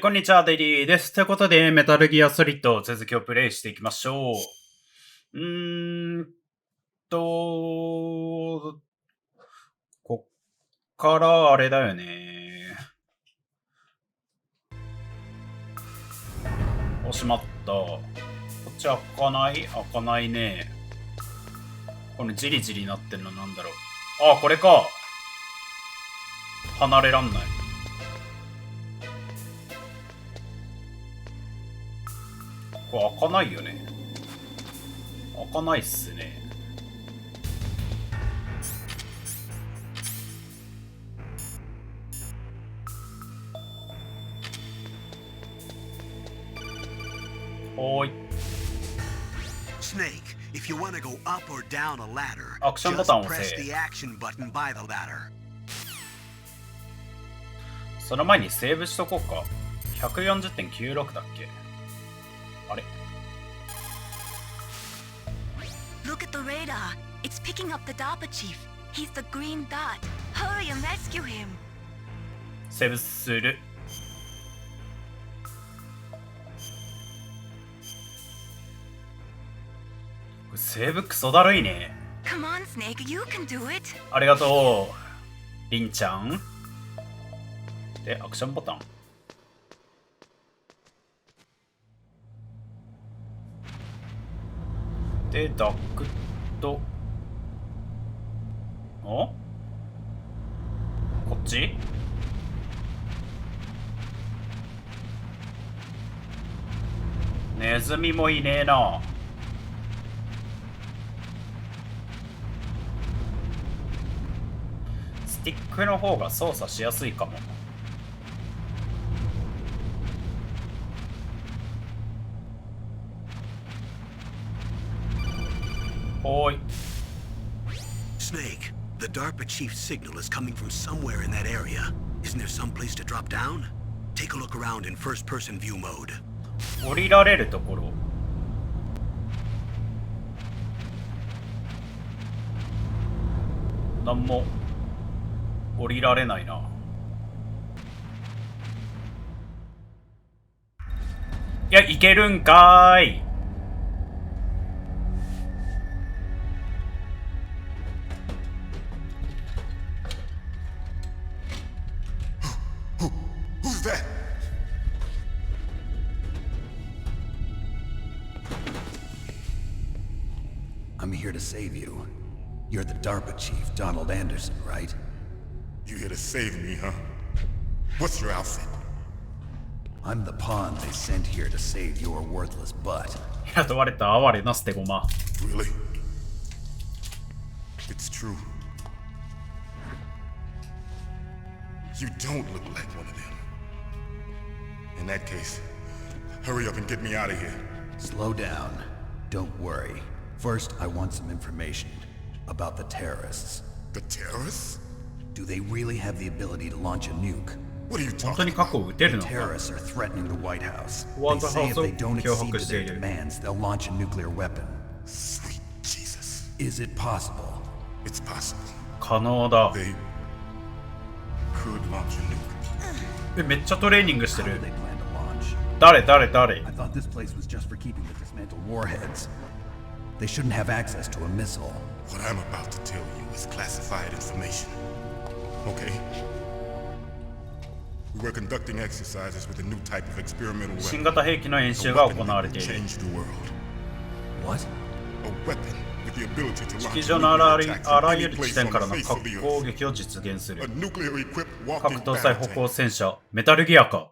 こんにちは、あでりぃです。ということで、メタルギアソリッド続きをプレイしていきましょう。こっからあれだよね。お、しまった。こっち開かないね。このジリジリなってんのなんだろう。あ、これか。離れらんない。これ開かないよね。開かないっすね。おーい。Snake, if you want to go up or down a ladder, アクションボタンを just 押 press せ。 the action button by the ladder. その前にセーブしとこうか。140.96 だっけ。あれ Look at the radar. It's picking up the DARPA chief. He's the green dot. Hurry and rescue him. セーブする。セーブクソだるいね。 Come on, Snake. You can do it. ありがとう、りんちゃん。で、アクションボタン。で、ダクト。お？こっち？ネズミもいねえな。スティックの方が操作しやすいかも。おーい。 Snake, the DARPA chief's signal is coming from somewhere in that area. Isn't there some place to drop down? Take a look around in first-person view mode. 降りられるところ。なんも降りられないな。いや、いけるんかーい。Who's that? I'm here to save you. You're the DARPA chief, Donald Anderson, right? You here to save me, huh? What's your outfit? I'm the pawn they sent here to save your worthless butt. 雇われた哀れな捨て駒。 Really? It's true. You don't look like one of them. In that case, hurry up and get me out of here. Slow down. Don't worry. First, I want some information about the terrorists. The terrorists? Do they really have the ability to launch a nuke? What are you 本当に talking 核を撃てる The のか。 terrorists are threatening the White House. White They say if House they don't accede to 脅迫してい their る。 demands, they'll launch a nuclear weapon. Sweet Jesus. Is it possible? It's possible. 可能だ。 They could launch a nuke. めっちゃトレーニングして How do る。 they plan to launch? 誰 I thought this place was just for keeping the dismantled warheads. They shouldn't have access to a missile. What I'm about to tell you is classified information. Okay? We were conducting exercises with a new type of experimental 新 weapon. 型兵器の演 A 習が weapon 行われ that て would いる。 change the world. What? A weapon with the ability to 地 launch 球上のあら nuclear ゆ attacks あら in ゆ any る地 place 点 on から the の face 核 of the 攻 earth. 撃を実現す A る。 nuclear equipped 核 walking 搭載歩 battle 行 tank. 戦車、メタルギアか。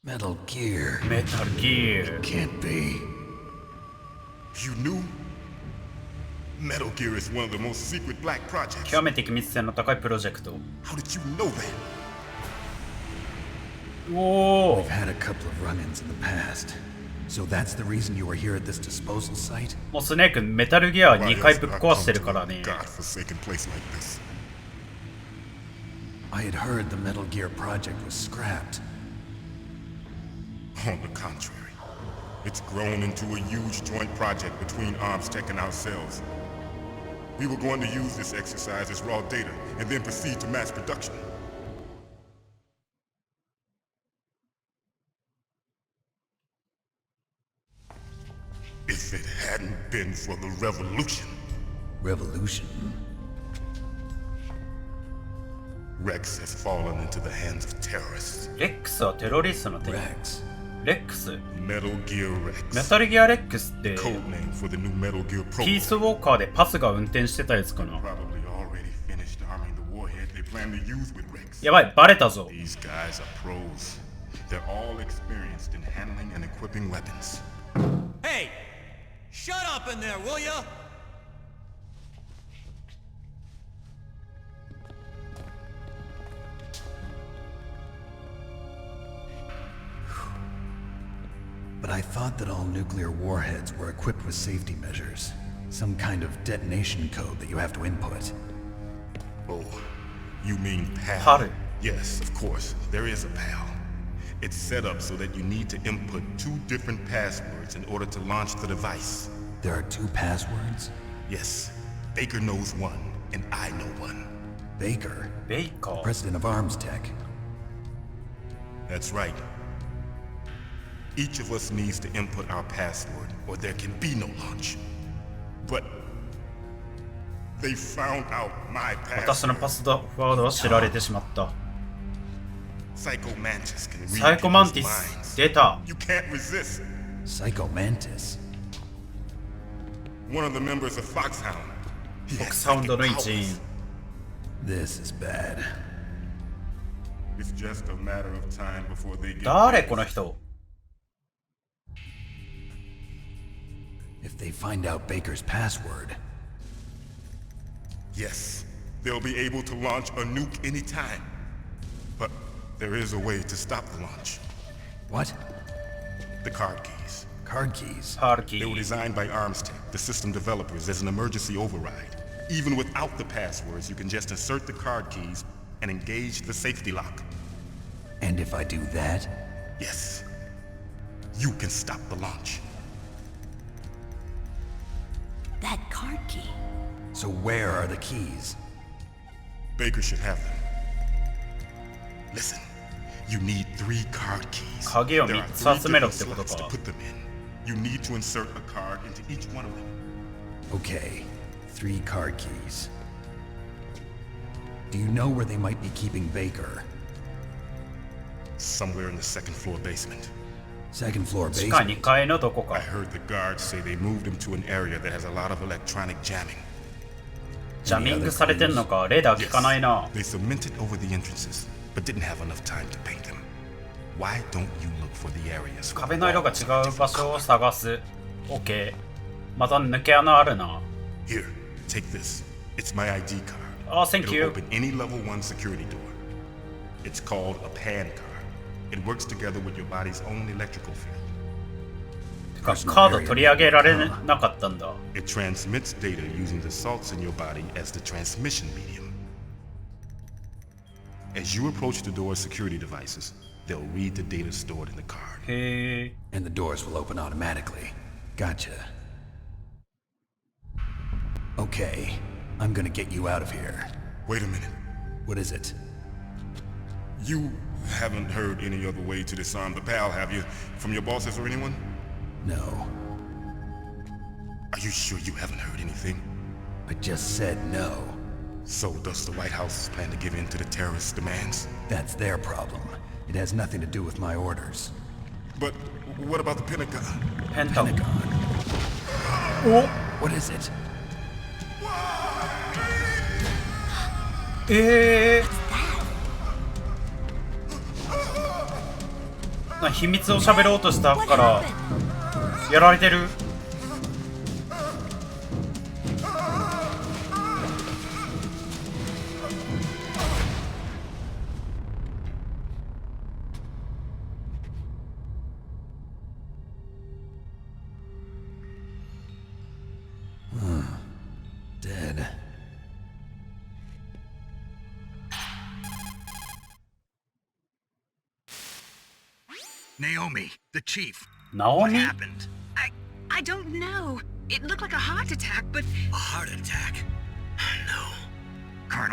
Metal Gear. メタルギア。 Can't be. You knew? Metal Gear is one of the most secret black projects. 極めて機密性の高いプロジェクト。 How did you know that? おお We've。had a couple of run-ins in the past. So that's the reason you were here at this disposal site? もうスネークメタルギア Why 2回 else ぶっ would I 壊 come してる to から a ね。 godforsaken place like this? I had heard the Metal Gear project was scrapped. On the contrary, it's grown into a huge joint project between Arms Tech and ourselves. We were going to use this exercise as raw data and then proceed to mass production. If it hadn't been for the revolution, Revolution? Rex has fallen into the hands of terrorists. レックスはテロリストの手に。 Rex. レックス Metal Gear メ Rex. タルギアレックスって Code name for the new Metal Gear ピース program. ウォーカーでパスが運転してたやつかな。 Probably already finished arming the warhead they plan to use with Rex. やばい、バレたぞ。 These guys are pros. They're all experienced in handling and equipping weapons. Hey! Shut up in there, will ya? But I thought that all nuclear warheads were equipped with safety measures. Some kind of detonation code that you have to input. Oh, you mean PAL? PAL. Yes, of course. There is a PAL. It's set up so that you need to input 2 different passwords in order to launch the device. There are 2 passwords? Yes, Baker knows one, and I know one. Baker, ベイカー。 president of Arms Tech. That's right. Each of us needs to input our password, or there can be no launch. But they found out my 私の password. パスワードは知られてしまった。 Psycho Mantis can サイ read コマン people's ティス minds. 出た。 You can't resist. Psycho Mantis. One of the members of Foxhound. He フォック has スハウンド psychic の一員。 powers. This is bad. It's just a matter of time before they get 誰この人。 If they find out Baker's password, Yes, they'll be able to launch a nuke anytime. But there is a way to stop the launch. what? The card keys. Card keys. パーキ They were ー。 designed by Arms Tech, the system developers, as an emergency override. Even without the passwords, you can just insert the card keys and engage the safety lock. And if I do that, Yes, you can stop the launch. That card key. so where are the keys? Baker should have them. Listen, you need 3 card keys. 鍵を There are 3つ 3集めろ different ってこと slots to か。 put them in. You need to insert a card into each one of them. Okay, 3 card keys. Do you know where they might be keeping Baker? Somewhere in the second floor basement. Second floor 地下 basement. 2階のどこ I か。 heard the guards say they moved him to an area that has a lot of electronic jamming. ジャミングされてんのか。レーダー効かないな。 They cemented over the entrances, but didn't have enough time to paint them. Why don't you look for the areas? 壁の色が違う場所を探す。OK。また抜け穴あるな。 Here, take this. It's my ID card. Oh, thank It'll you. open any level 1 security door. It's called a PAN card. It works together with your body's own electrical field. てか、カード取り上げられなかったんだ。 It transmits data using the salts in your body as the transmission medium. As you approach the door's security devices, they'll read the data stored in the card. へえ。 And the doors will open automatically. Gotcha. Okay, I'm gonna get you out of here. Wait a minute. What is it? You haven't heard any other way to disarm the PAL, have you? From your bosses or anyone? No. Are you sure you haven't heard anything? I just said no. So does the White House plan to give in to the terrorists' demands? That's their problem. It has nothing to do with my orders. But what about the Pentagon? ペンタゴン。 Pentagon. お What is it? 秘密を喋ろうとしたからやられてる。Dead. Naomi, the chief. ナオ What ミ happened? I don't know. It looked like a heart attack, but A heart attack.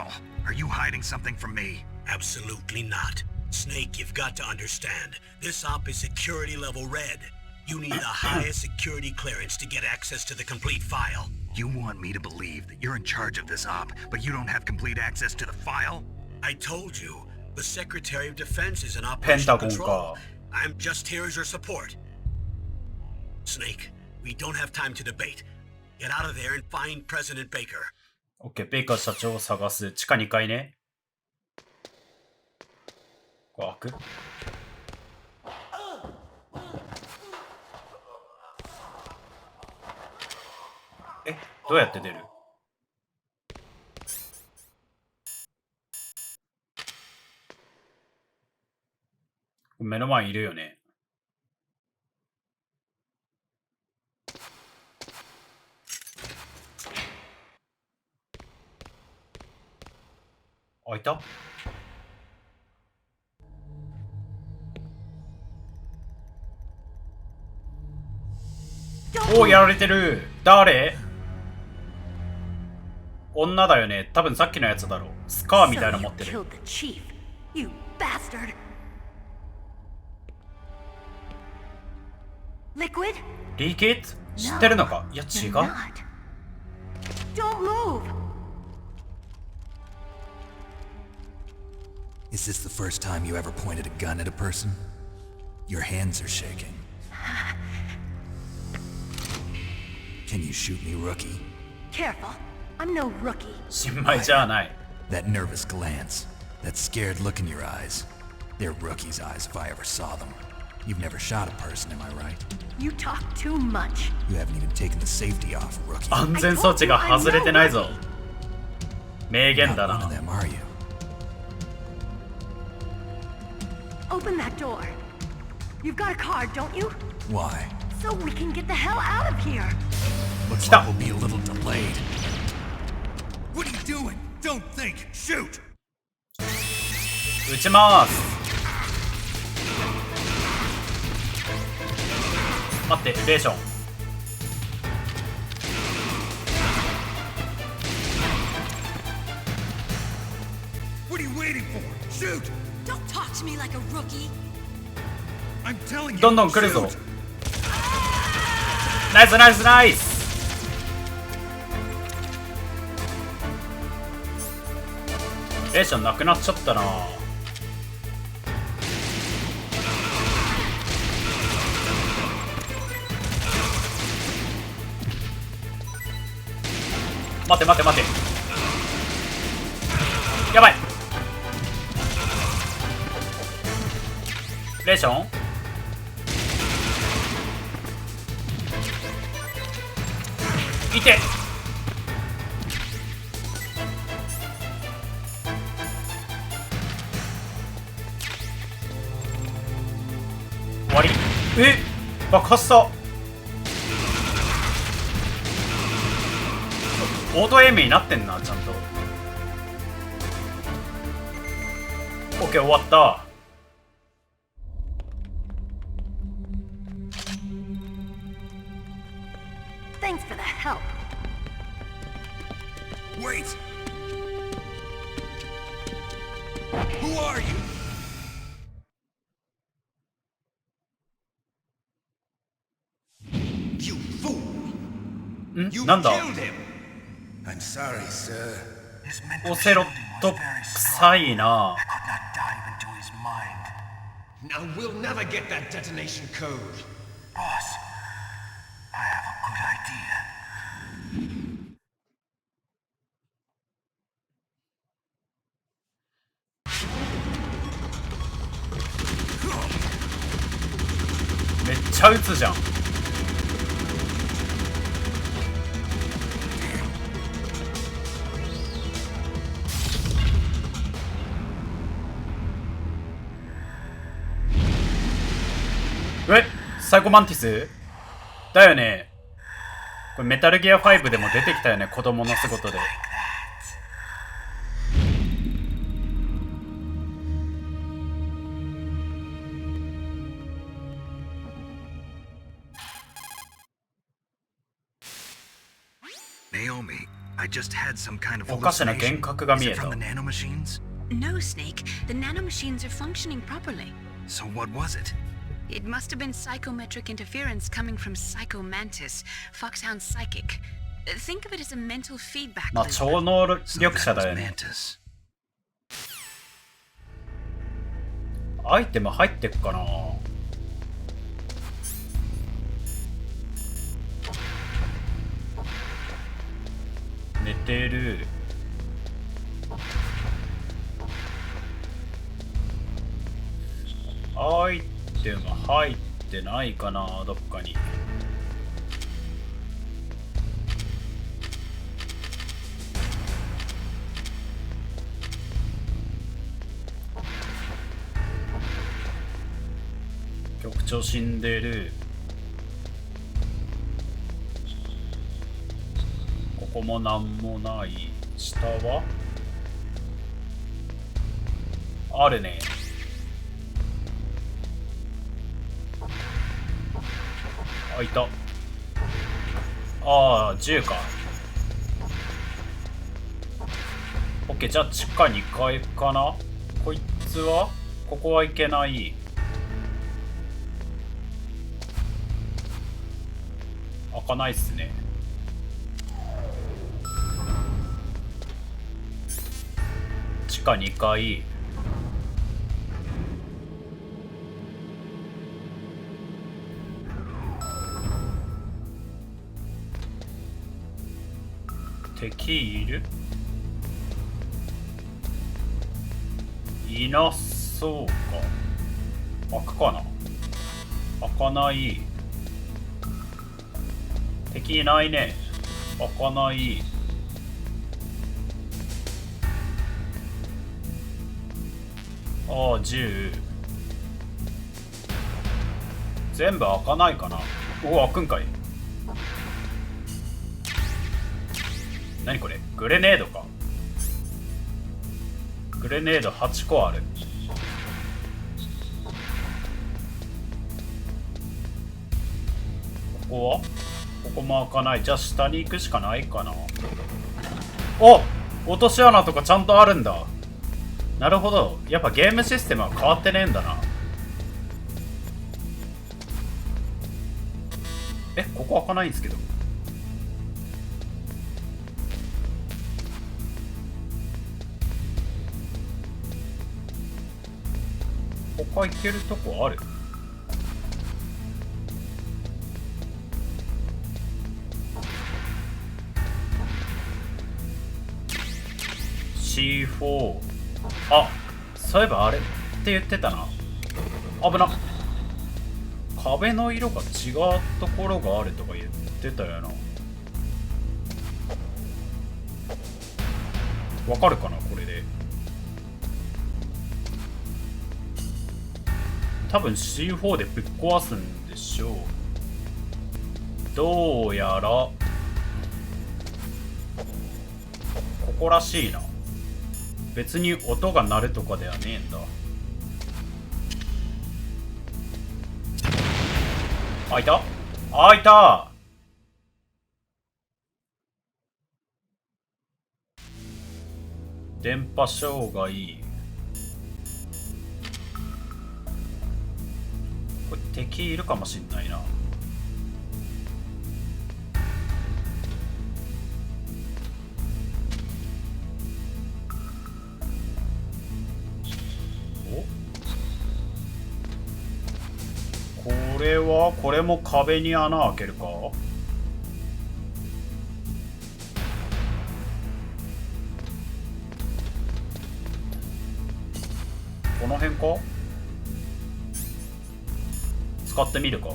hell? Are you hiding something from me? Absolutely not. Snake, you've got to understand. This op is security level red. You need the highest security clearance to get access to the complete file. You want me to believe that you're in charge of this op, but you don't have complete access to the file? I told you, the Secretary of Defense is in operational control. I'm just here as your support. Snake, we don't have time to debate. Get out of there and find President Baker. OK、ベイカー社長を探す。地下2階ね。これ開く？どうやって出る？目の前にいるよね。開いた？おお、やられてる。誰？女だよね。多分さっきのやつだろう。スカーみたいなの持ってる。リキッド？知ってるのか？いや、違う。Is this the first time you ever pointed a gun at a person? Your hands are shaking. Can you shoot me, rookie? Careful. I'm no rookie. 新米じゃない。 That nervous glance, that scared look in your eyes. They're rookie's eyes if I ever saw them. You've never shot a person, am I right? You talk too much. You haven't even taken the safety off, rookie. 安全装置が外れてないぞ。名言だ Not one な。 of them, are you? Open that door. You've got a card, don't you? Why? So we can get the hell out of here. Looks Stop. like we'll be a little delayed. What are you doing? Don't think. Shoot! 撃ちます。待って、レーション。What are you waiting for? Shoot! Don't talk to me like a rookie. I'm telling you. どんどん来るぞ。 shoot! ナイスナイスナイス。レーションなくなっちゃったな。待て待て待て。やばい。レーションいて。終わり。爆発した。オートエイムになってんな、ちゃんと。 OK、終わった。Thanks for the help. Wait! Who are you? You fool! ん？なんだ？ Killed him! I'm sorry, sir. オセロット臭いな。 Now we'll never get that detonation code. Boss, I have a good idea. めっちゃ撃つじゃん。サイコマンティスだよね。これメタルギア5でも出てきたよね、子供の姿で。Naomi, I just had some kind of おかしな幻 hallucination. 覚が Is 見 it えた。 from the nanomachines? No, Snake. The nanomachines are functioning properly. So what was it? It must have been psychometric interference coming from Psycho Mantis, Foxhound's psychic. Think of it as a mental feedback まあ loop. 超能 So 力 that 者 was だよね。 Mantis. アイテム入ってっかな。寝てる。アイテム入ってないかな、どっかに。局長死んでる。ここもなんもない。下はあるね。あ、いた。ああ、銃か。オッケー、じゃあ地下2階かな。こいつはここはいけない。開かないっすね。地下2階。敵いる？いなそうか。開くかな？開かない。敵いないね。開かない。ああ、銃。全部開かないかな。おお、開くんかい。何これ？グレネードか。グレネード8個ある。ここは？ここも開かない。じゃあ下に行くしかないかな。お！落とし穴とかちゃんとあるんだ。なるほど。やっぱゲームシステムは変わってねえんだな。え、ここ開かないんですけど。他行けるとこある？C4。あ、そういえばあれって言ってたな。危な。壁の色が違うところがあるとか言ってたよな。わかるかなこれで。多分 C4 でぶっ壊すんでしょう。どうやらここらしいな。別に音が鳴るとかではねえんだ。あ、いた？あ、いた！電波障害。これ敵いるかもしんないな。これも壁に穴開けるか。この辺か。使ってみるか。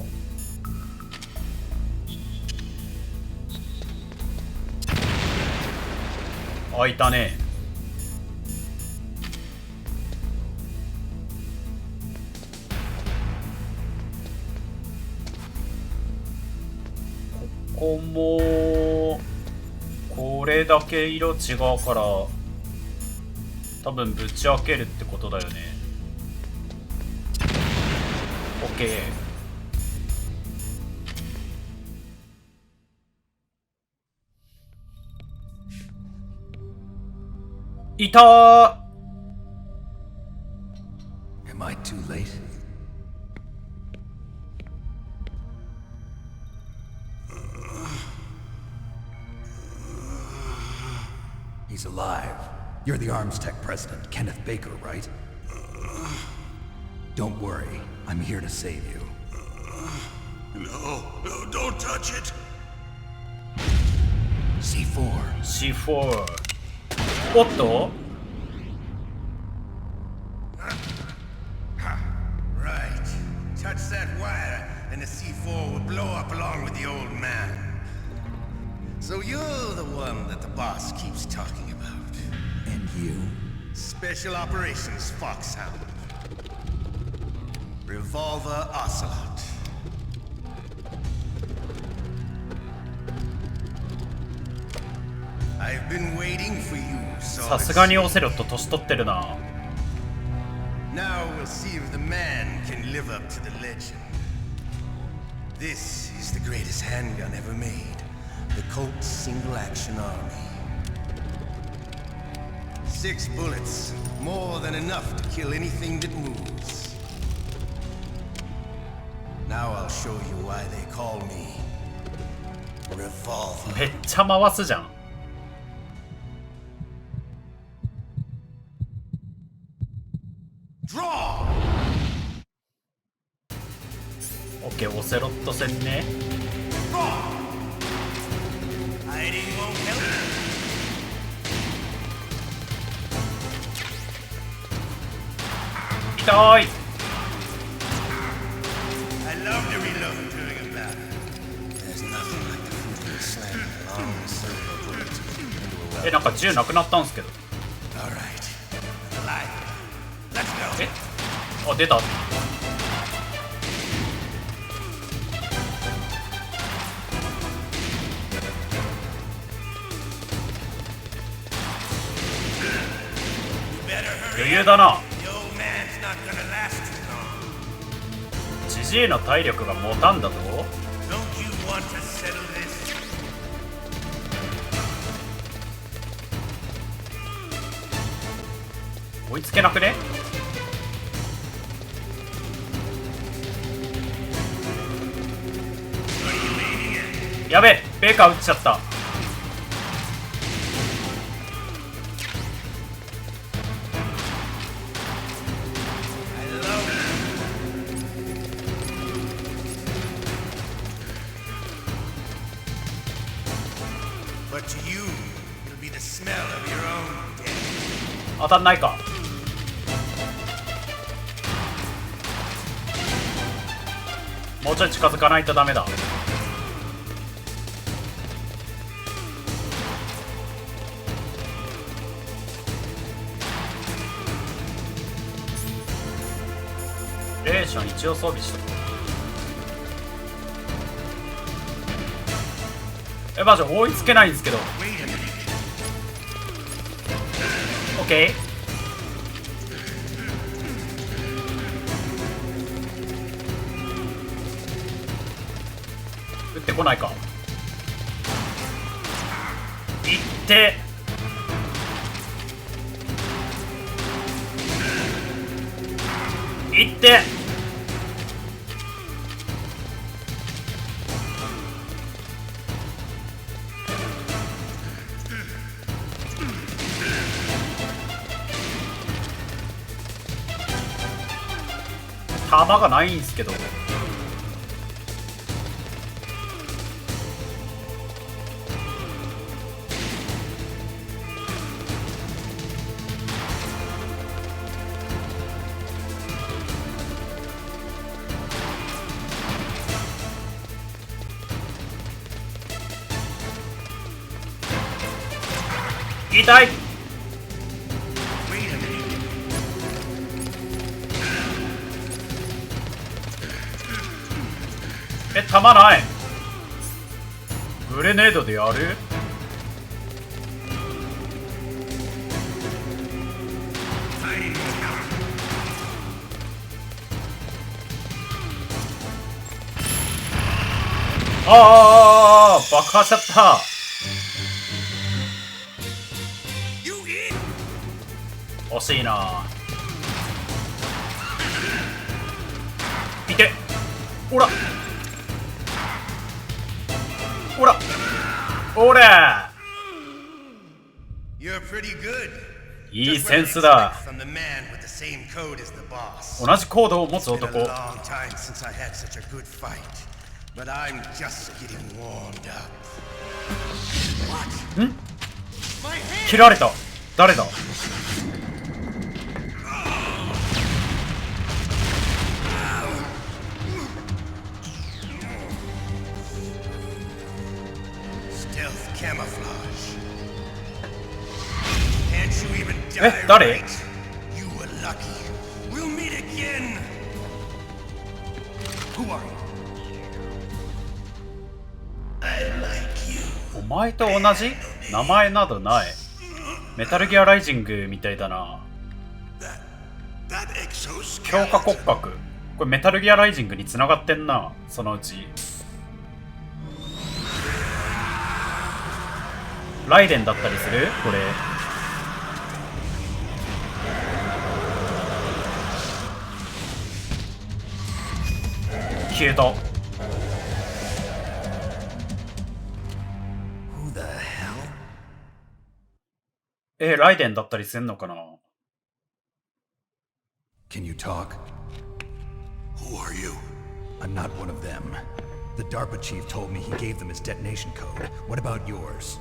開いたね。ここもこれだけ色違うから多分ぶち開けるってことだよね。 OK。いたー。 Am I too late? He's alive. You're the Arms Tech president, Kenneth Baker, right? Don't worry. I'm here to save you. No, don't touch it. C4. C4。おっと Right. Touch that wire, and the C4 will blow up along with the old man. So you're the one that the boss keeps talking about. And you? Special Operations Foxhound. Revolver Ocelot. I've been waiting for you, so さすがにオセロット年取ってるな。 Now we'll see if the man can live up to the legend. This is the greatest handgun ever made. The Colt's Single Action Army. 6 bullets, more than enough to kill anything that moves. Now I'll show you why they call me Revolver. めっちゃ回すじゃん。Draw! オッケー、オセロット戦ね。 Hiding won't help. 痛い。 I love to reload during a battle. There's nothing like the feeling of slamming a long circle bullet into a え、なんか銃なくなったんすけど。 All right. Alive. Let's go. え、あ、出た。余裕だな。 The old man's not gonna last too long. ジジイの体力が持たんだと。 Don't you want to settle this? 追いつけなくね。やべえ、ベーカー撃っちゃった。 But to you, it'll be the smell of your own death. 当たんないか。もうちょい近づかないとダメだ。レーション一応装備しとく。え、マジ追いつけないんですけど。 OK。 撃ってこないか。いっていって弾がないんすけど。痛い。え、弾ない。グレネードでやる。ああ、爆破しちゃった。惜しいな。いけ。おらおらおら。 You're pretty good. いいセンスだ。 From the man with the same code as the boss. 同じコードを持つ It's been 男。 a long time since I had such a good fight, but I'm just getting warmed up. 切られた。誰だ。 Stealth camouflage. Can't you even die え、誰？ right? You were lucky. We'll meet again. Who are you? I like you. お前と同じ？名前などない。メタルギアライジングみたいだな。 That exoskeleton. 強化骨格。これメタルギアライジングに繋がってんな。そのうち。ライデンだったりする？これ。消えた。 Who the hell? ライデンだったりすんのかな。 Can you talk? Who are you? I'm not one of them. The DARPA chief told me he gave them his detonation code. What about yours?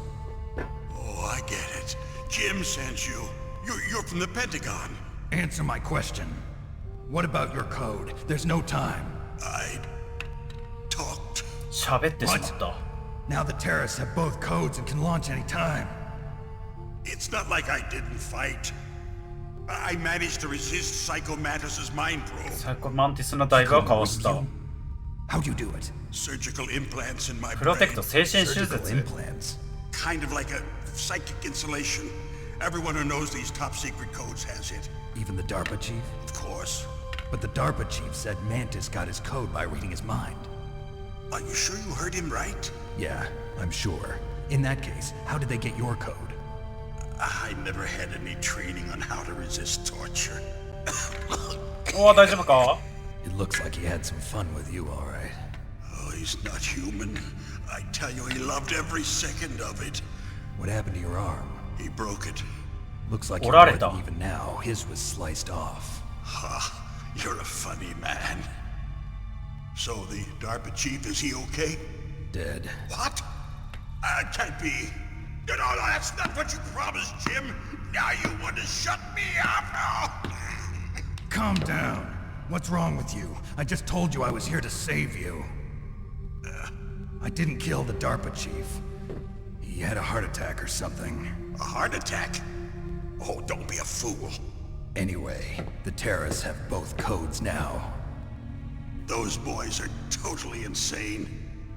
Oh, I get it. Jim sent you. You're from the Pentagon. Answer my question. What about your code? There's no time. I talked. 喋ってしまった。 Now the terrorists have both codes and can launch any time. It's not like I didn't fight. I managed to resist Psycho Mantis's mind probe. サイコマンティスのダイブはかわした。 How'd you do it? Surgical implants in my プロテク brain. ト精神手 Surgical 術。 implants. Kind of like a psychic insulation. Everyone who knows these top secret codes has it. Even the DARPA chief? Of course. But the DARPA chief said Mantis got his code by reading his mind. Are you sure you heard him right? Yeah, I'm sure. In that case, how did they get your code? I never had any training on how to resist torture. おお、大丈夫か？ It looks like he had some fun with you, all right. Oh, he's not human. I tell you, he loved every second of it. What happened to your arm? He broke it. Looks like you're 折られ more た。 than even now. His was sliced off. Ha, you're a funny man. So the DARPA chief, is he okay? Dead. What? Can't be. No, that's not what you promised, Jim. Now you want to shut me up? Calm down. What's wrong with you? I just told you I was here to save you. I didn't kill the DARPA chief. He had a heart attack or something. A heart attack? Oh, don't be a fool. Anyway, the terrorists have both codes now. Those boys are totally insane.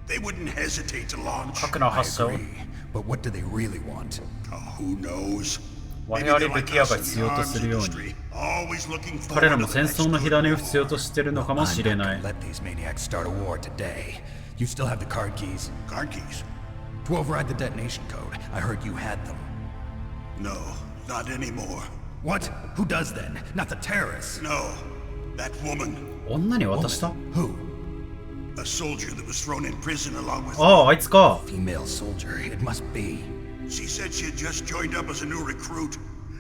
They wouldn't hesitate to launch. 核の I 発射を。 agree. But what do they really want? Oh, who knows? 我 Maybe 々 they're 武 like 器屋 us が in the 必要と arms するように。 industry, always looking 彼ら forward も to the 戦 next 争の火 good 種を war. 必要としてるのかも I'm し not れない。 gonna let these maniacs start a war today. You still have the card keys? Card keys? To override the detonation code. I heard you had them. No, not anymore. What? Who does then? Not the terrorists. No, that woman, 女に渡した？ Who? a soldier that was thrown in prison along with. ああ、あいつか。 Female soldier. It must be. She said she had just joined up as a new recruit.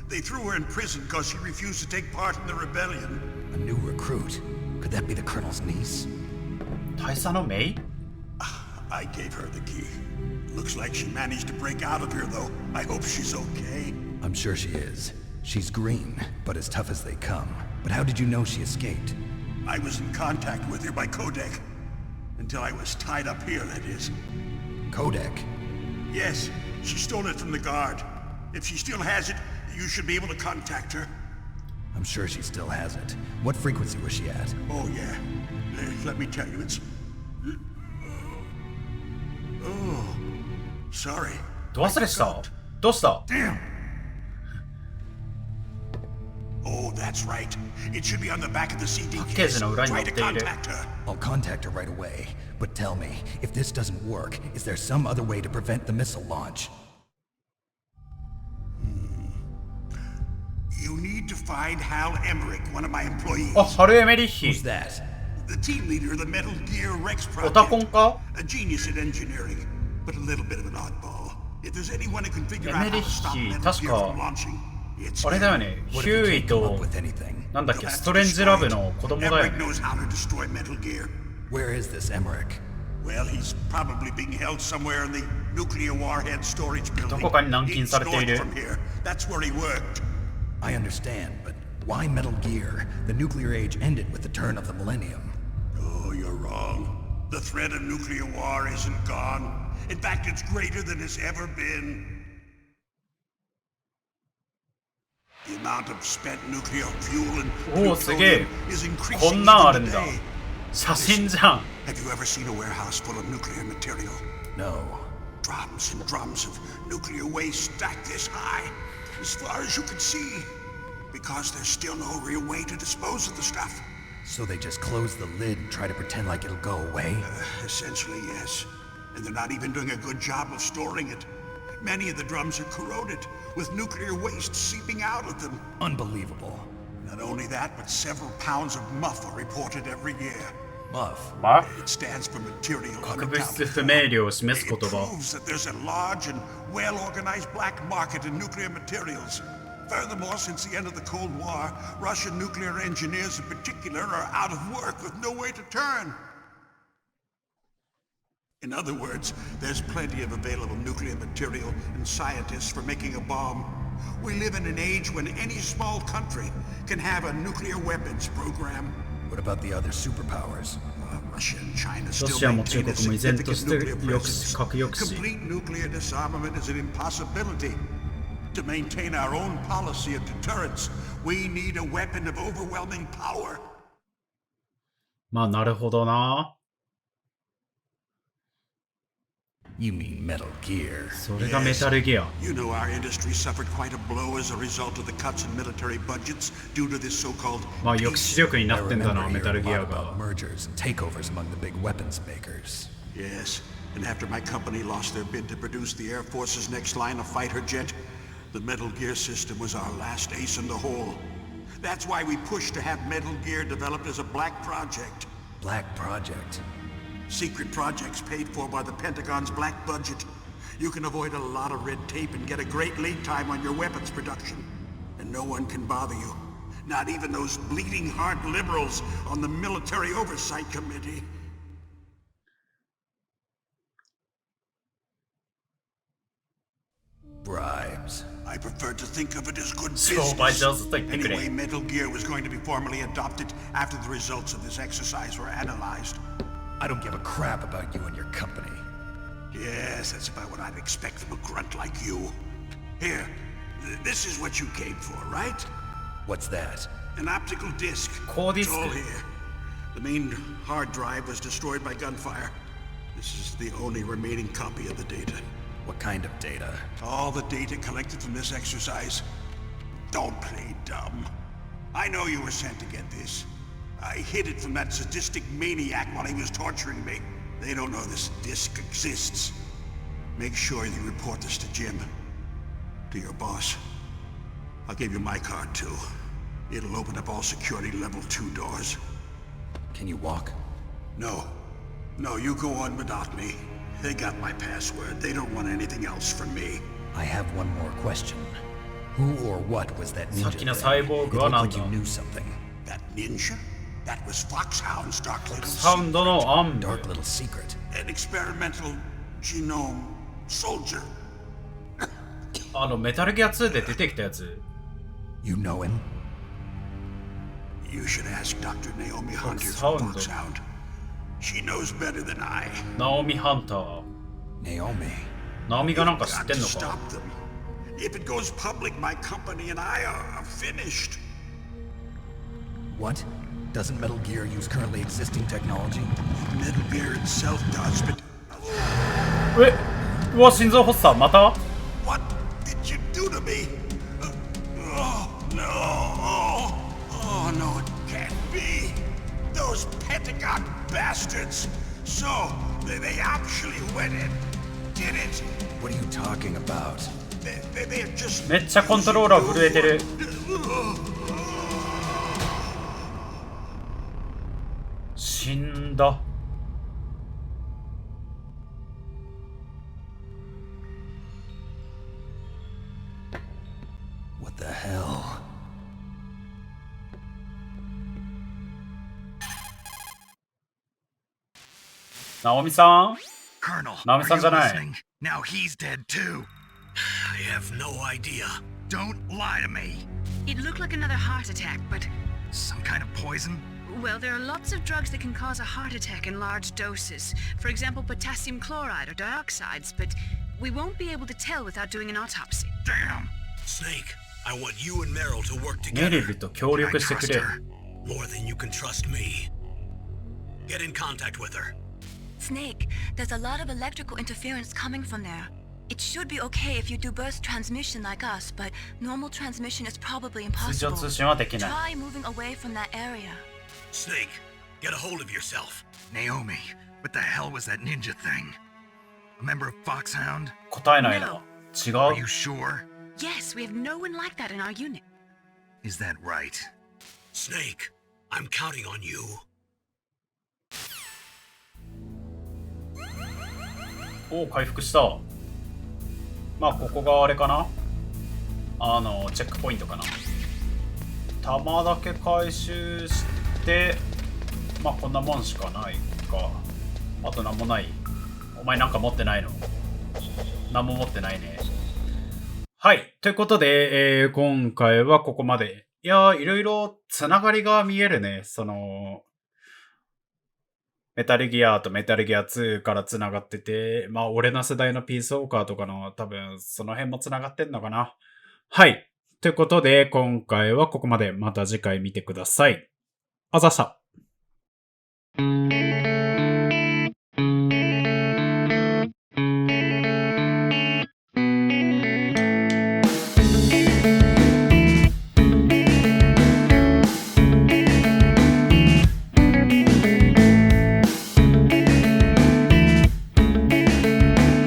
They threw her in prison because she refused to take part in the rebellion. A new recruit. Could that be the colonel's niece? 大佐のメイ？ I gave her the key. Looks like she managed to break out of here, though. I hope she's okay. I'm sure she is. She's green, but as tough as they come. But how did you know she escaped? I was in contact with her by codec. Until I was tied up here, that is. Codec. Yes, she stole it from the guard. If she still has it, you should be able to contact her. I'm sure she still has it. What frequency was she at? Oh, yeah. Let me tell you, it's... Oh, sorry. ど忘れした？どうした？ Damn! Oh, that's right. It should be on the back of the CD パッケー case. ジの裏に Try 載 to っている。 contact her. I'll contact her right away. But tell me, if this doesn't work, is there some other way to prevent the missile launch? You need to find Hal Emmerich, one of my employees. あ、ハルエメリッヒ。 Who's that? The team leader of the Metal Gear Rex オタコン project. か A genius at engineering, but a little bit of an oddball. If there's anyone who can figure out how to stop Emmerich, Metal Gear 確か from launching, it's あれだよね、ヒ What ュ if ー we イ can't come と up with anything? なんだっけ、 You'll have ス to トレンジ destroy ラブ it. の子供だよ Emmerich ね。 knows how to destroy Metal Gear. Where is this Emmerich? Well, he's probably being held somewhere in the nuclear warhead storage building. どこかに軟禁されている。 East north from here. That's where he worked. I understand, but why Metal Gear? The nuclear age ended with the turn of the millennium. Oh, you're wrong. The threat of nuclear war isn't gone. In fact, it's greater than it's ever been. The amount of spent nuclear fuel and おお、すげえ。 plutonium is こ increasing んなんある even んだ。 today. 写真じゃん。 Have you ever seen a warehouse full of nuclear material? No. Drums and drums of nuclear waste stacked this high, as far as you can see, because there's still no real way to dispose of the stuff. So they just close the lid and try to pretend like it'll go away? Essentially, yes. And they're not even doing a good job of storing it. Many of the drums are corroded, with nuclear waste seeping out of them. Unbelievable. Not only that, but several pounds of muff are reported every year. Muff. ま It stands for material 核物質 unaccounted 不 for. 明瞭を示す It 言葉。 proves that there's a large and well-organized black market in nuclear materials. Furthermore, since the end of the Cold War, Russian nuclear engineers in particular are out of work with no way to turn. In other words, there's plenty of available nuclear material and scientists for making a bomb. We live in an age when any small country can have a nuclear weapons program. What about the other superpowers? Russia and China ロ still シアも maintain 中 a 国も依然とし significant て nuclear 抑 presence. 止核抑止。 Complete nuclear disarmament is an impossibility. To maintain our own policy of deterrence, we need a weapon of overwhelming power. まあなるほどな。 You mean Metal Gear. それがメタルギア。 You know our industry suffered quite a blow as a result of the cuts in military budgets due to this so-called まあ抑止力に I なってんだな、 remember メタル hearing ギ a ア lot が about。mergers and takeovers among the big weapons makers. Yes, and after my company lost their bid to produce the Air Force's next line of fighter jet, the Metal Gear system was our last ace in the hole. That's why we pushed to have Metal Gear developed as a black project. Black Project. Secret projects paid for by the Pentagon's black budget. You can avoid a lot of red tape and get a great lead time on your weapons production. And no one can bother you. Not even those bleeding heart liberals on the Military Oversight Committee. Bribes. I prefer to think of it as good 商売 business. 上手と言ってくれ。 Anyway, Metal Gear was going to be formally adopted after the results of this exercise were analyzed. I don't give a crap about you and your company. Yes, that's about what I'd expect from a grunt like you. Here, this is what you came for, right? What's that? An optical disc. Core It's disc. all here. The main hard drive was destroyed by gunfire. This is the only remaining copy of the data. What kind of data? All the data collected from this exercise. Don't play dumb. I know you were sent to get this. I hid it from that sadistic maniac while he was torturing me. They don't know this disc exists. Make sure you report this to Jim. To your boss. I'll give you my card too. It'll open up all security level 2 doors. Can you walk? No. No, you go on without me. They got my password. They don't want anything else from me. I have one more question. Who or what was that さっ ninja きの thing? サイボー It グは looked なん like だ you knew something. That ninja? That was Foxhound's dark little サウンドの暗部。 Dark little secret. an experimental genome soldier. メタルギア2で出てきたやつ。 You know him? You should ask Dr. Naomi Hunter Foxhound. from Foxhound. She knows better than I. ナオミ・ハンター。 Naomi. ナオミがなんか知 Got ってん to のか。 stop them. If it goes public, my company and I are finished. What? Doesn't Metal Gear use currently existing technology? Metal Gear itself does, but え、うわ、心臓発作、また what did you do to me? Oh, no. Oh, no, it can't be. Those Pentagon bastards. So, they actually went and did it. What are you talking about? They're just... めっちゃコントローラー震えてる。死んだ。What the hell? ナオミさん Colonel, Nam are you Sanjanai. listening? Now he's dead too. I have no idea. Don't lie to me. It looked like another heart attack, but, Some kind of poison? well, there are lots of drugs that can cause a heart attack in large doses. For example, potassium chloride or dioxides, but we won't be able to tell without doing an autopsy. Damn. Snake, I want you and Meryl to work メリ together ルと協 Can I 力して trust くれ。 her? more than you can trust me. Get in contact with her. Snake, there's a lot of electrical interference coming from there. It should be okay if you do burst transmission like us, but normal transmission is probably 通常 impossible. 通信はできない。 Try moving away from that area. Snake, get a hold of yourself. Naomi, what the hell was that ninja thing? A member of Foxhound? 答えないな。違 Are う you。sure? Yes, we have no one like that in our unit. Is that right? Snake, I'm counting on you. おお、回復した。まあ、ここがあれかな、チェックポイントかな。弾だけ回収して、まあ、こんなもんしかないか。あとなんもない。お前なんか持ってないの？なんも持ってないね。はい。ということで、今回はここまで。いやー、いろいろつながりが見えるね。メタルギアとメタルギア2からつながってて、まあ、俺の世代のピースウォーカーとかの多分その辺もつながってんのかな。はい。ということで、今回はここまで。また次回見てください。あざした。